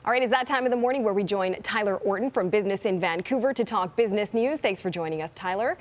All right, it's that time of the morning where we join Tyler Orton from Business in Vancouver to talk business news. Thanks for joining us, Tyler.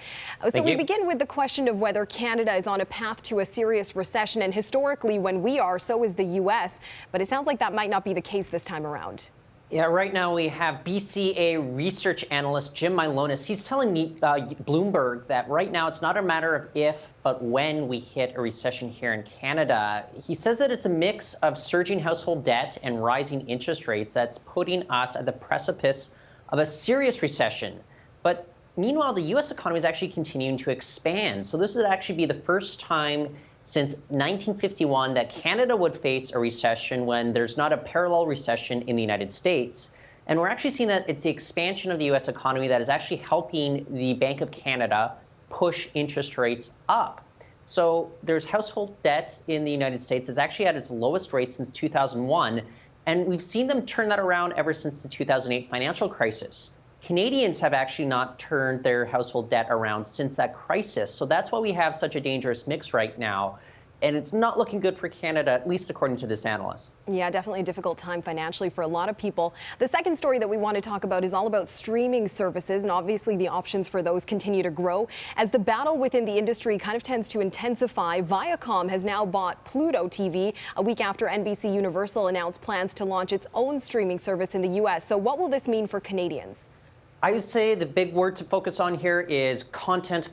So we begin with the question of whether Canada is on a path to a serious recession. And historically, when we are, so is the U.S. But it sounds like that might not be the case this time around. Yeah, right now we have BCA research analyst Jim Milonis. He's telling Bloomberg that right now it's not a matter of if, but when we hit a recession here in Canada. He says that it's a mix of surging household debt and rising interest rates that's putting us at the precipice of a serious recession. But meanwhile, the U.S. economy is actually continuing to expand. So this would actually be the first time since 1951 that Canada would face a recession when there's not a parallel recession in the United States. And we're actually seeing that it's the expansion of the U.S. economy that is actually helping the Bank of Canada push interest rates up. So there's household debt in the United States. It's actually at its lowest rate since 2001. And we've seen them turn that around ever since the 2008 financial crisis. Canadians have actually not turned their household debt around since that crisis. So that's why we have such a dangerous mix right now. And it's not looking good for Canada, at least according to this analyst. Yeah, definitely a difficult time financially for a lot of people. The second story that we want to talk about is all about streaming services, and obviously the options for those continue to grow. As the battle within the industry kind of tends to intensify, Viacom has now bought Pluto TV a week after NBC Universal announced plans to launch its own streaming service in the U.S. So what will this mean for Canadians? I would say the big word to focus on here is content,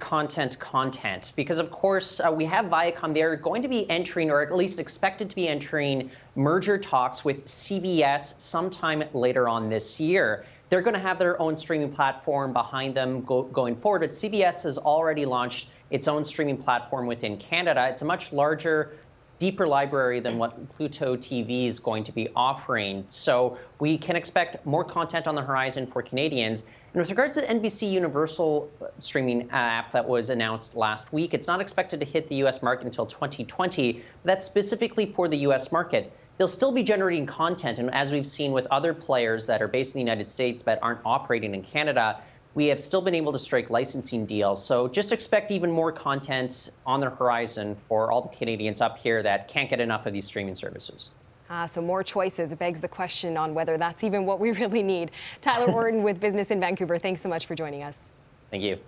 because of course we have Viacom. They're going to be entering, or at least expected to be entering, merger talks with CBS sometime later on this year. They're going to have their own streaming platform behind them going forward. But CBS has already launched its own streaming platform within Canada. It's a much larger, deeper library than what Pluto TV is going to be offering. So we can expect more content on the horizon for Canadians. And with regards to the NBC Universal streaming app that was announced last week, it's not expected to hit the U.S. market until 2020. But that's specifically for the U.S. market. They'll still be generating content. And as we've seen with other players that are based in the United States but aren't operating in Canada, we have still been able to strike licensing deals. So just expect even more content on the horizon for all the Canadians up here that can't get enough of these streaming services. So more choices. It begs the question on whether that's even what we really need. Tyler Orton with Business in Vancouver, thanks so much for joining us. Thank you.